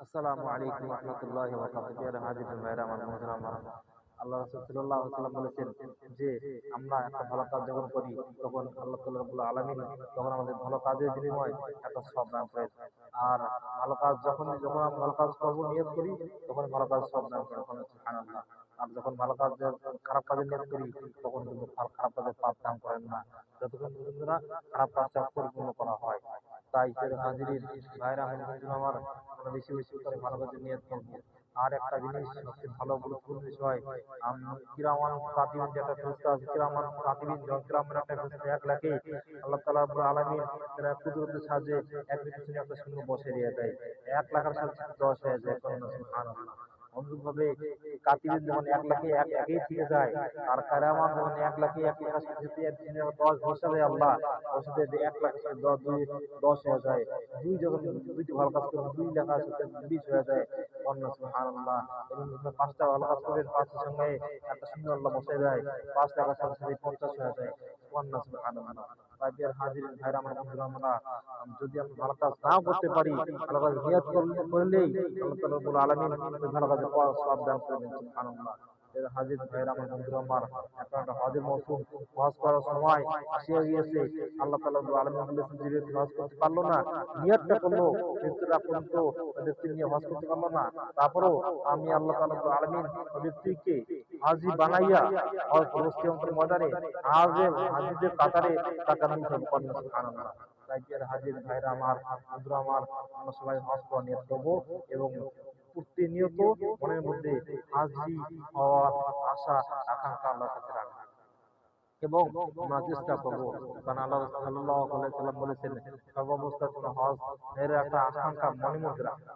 আসসালামু আলাইকুম রহমতুল্লাহি ওয়া বারাকাতুহু। প্রিয় হাজির ভাইরা আমার বন্ধুরা আমার, আল্লাহ রাসূল সাল্লাল্লাহু আলাইহি ওয়াসাল্লাম বলেছেন যে আমরা একটা ভালো কাজ যখন করি তখন আল্লাহ তাআলা রাব্বুল আলামিন তখন আমাদের ভালো কাজের বিনিময়ে একটা সওয়াব দান করেন। আর ভালো কাজ যখন যখন আমরা ভালো কাজ করব নিয়ত করি তখন ভালো কাজ সওয়াব দান করেন। সুবহানাল্লাহ। আর যখন ভালো কাজ খারাপ কাজের নিয়ত করি তখন কিন্তু খারাপ কাজের পাপ দান করেন না, যতক্ষণ পর্যন্ত না খারাপ কাজটা পরিপূর্ণ করা হয়। তাই প্রিয় হাজিরিন ভাইরা আমার বন্ধুরা আমার, আমরা বেশি বেশি করে ভালো কাজের নিয়ত করবো। আর একটা জিনিস সবচেয়ে ভালো গুরুত্বপূর্ণ বিষয়, কিরামান কাতিবিন যে একটা ফেরেশতা আছে, কিরামান কাতিবিন কিরামান একটা ফেরেশতা ১ লাখে আল্লাহ তাআলা রাব্বুল আলামিন তারা কুদরতের সাহায্যে একের পিছনে একটা শূন্য বসিয়ে দিয়ে দেয়। ১ লাখের সাথে ১০ হয়ে যায়। সুবহানাল্লাহ। অনুরূপভাবে কাতিবিন যখন ১ লাখে একেই থেকে যায়, আর কারামান যখন ১ লাখে ১ লাখের সাথে এর পিছনে ১০ বসে দেয় আল্লাহ, বসে দিয়ে ১ লাখের সাথে ১০ হয়ে যায়। দুই যখন দুইটি ভালো কাজ করবেন ২ লেখার সাথে ২০ হয়ে যায়। সুবহানাল্লাহ। এবং ৫টা ভালো কাজ করবেন ৫ এর সঙ্গে একটা শূন্য আল্লাহ বসায় দেয়। ৫ লেখার সাথে সাথে ৫০ হয়ে যায়। সুবহানাল্লাহ। তাই প্রিয় হাজিরিন ভাইরা আমার বন্ধুরা আমরা, যদি আমরা ভালো কাজ নাও করতে পারি, ভালো কাজ নিয়ত করলেই আল্লাহ তাআলা রাব্বুল আলামিন ওই ভালো কাজের সওয়াব দান করবেন। সুবহানাল্লাহ। এর হাজির ভাইরা আমার বন্ধুরা আমার, এখন একটা হজের মৌসুম, হজ করার সময় আসিয়া গিয়েছে। আল্লাহ তাআলা রাব্বুল আলামিন বলেছেন যে ব্যক্তি হজ করতে পারলো না, নিয়তটা করলো কিন্তু পর্যন্ত ওই ব্যক্তি নিয়ে হজ করতে পারলো না, তারপরও আমি আল্লাহ তাআলা রাব্বুল আলামিন ওই ব্যক্তিকে হাজী বানাইয়া হজ কিয়ামতের ময়দানে হাজীদের কাতারে তাকে আমি উঠাবো। সুবহানাল্লাহ। তাই প্রিয় হাজির ভাইরা আমার বন্ধুরা আমার, আমরা সবাই হজ করার নিয়ত করবো এবং প্রতিনিয়ত মনের মধ্যে হাজী হওয়ার আশা আকাঙ্ক্ষা আল্লাহর কাছে রাখবো এবং আমরা চেষ্টা করবো। কারণ আল্লাহ রাসূল সাল্লাল্লাহু আলাইহি ওয়াসাল্লাম বলেছেন সর্বাবস্থার জন্য হজ এর একটা আকাঙ্ক্ষা মনের মধ্যে রাখা,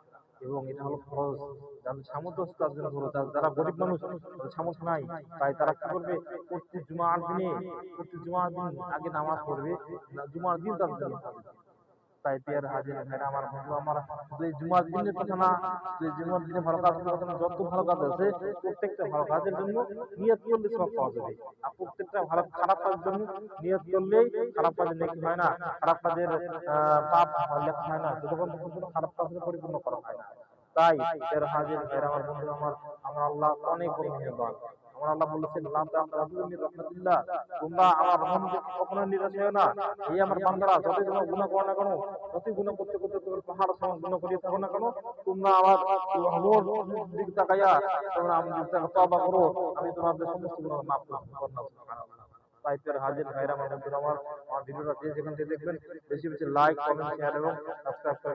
এবং এটা হলো ফরজ। যাদের সামর্থ্য আছে তার জন্য ফরজ, যারা গরিব মানুষ তাদের সামর্থ্য নাই, তাই তারা কি করবে, প্রতি জুমার দিন আগে নামাজ পড়বে, জুমার দিন তাদের জন্য ফরজ। তাই প্রিয় হাজির ভাইরা আমার বন্ধু আমার, শুধু এই জুমার দিনের কথা না, শুধু এই জুমার দিনে ভালো কাজ করার কথা না, যত ভালো কাজ আছে প্রত্যেকটা ভালো কাজের জন্য নিয়ত করলে সব পাওয়া যাবে। আর প্রত্যেকটা ভালো খারাপ কাজের জন্য নিয়ত করলেই খারাপ কাজের নেকি হয় না, খারাপ কাজের পাপ লেখা হয় না, যতক্ষণ পর্যন্ত খারাপ কাজকে পরিপূর্ণ করা হয় না। তাই প্রিয় হাজির ভাইরা আমার বন্ধু আমার, আমার আল্লাহ অনেক বড় মেহেরবান। আমার আল্লাহ বলেছেন লা তাকনাতু মির রাহমাতিল্লাহ, তোমরা আমার রহমত থেকে কখনো নিরাশ হয়ো না। এই আমার বান্দারা যতই তোমরা গুনাহ করো না কেন, যতই গুনাহ করতে করতে তোমার পাহাড় সমান গুনাহ করিয়ে থাকো না কেন, তোমরা আমার দিক তাকাইয়া তোমরা আমার দিক তাকায়া তওবা করো, আমি তোমাদের সমস্ত গুনাহ মাফ করে দেব। সুবহানাল্লাহ। তাই প্রিয় হাজির ভাইরা আমার বন্ধুরা আমার, আমার ভিডিওটা যে যেখান থেকে দেখবেন বেশি বেশি লাইক, কমেন্ট, শেয়ার এবং সাবস্ক্রাইব করে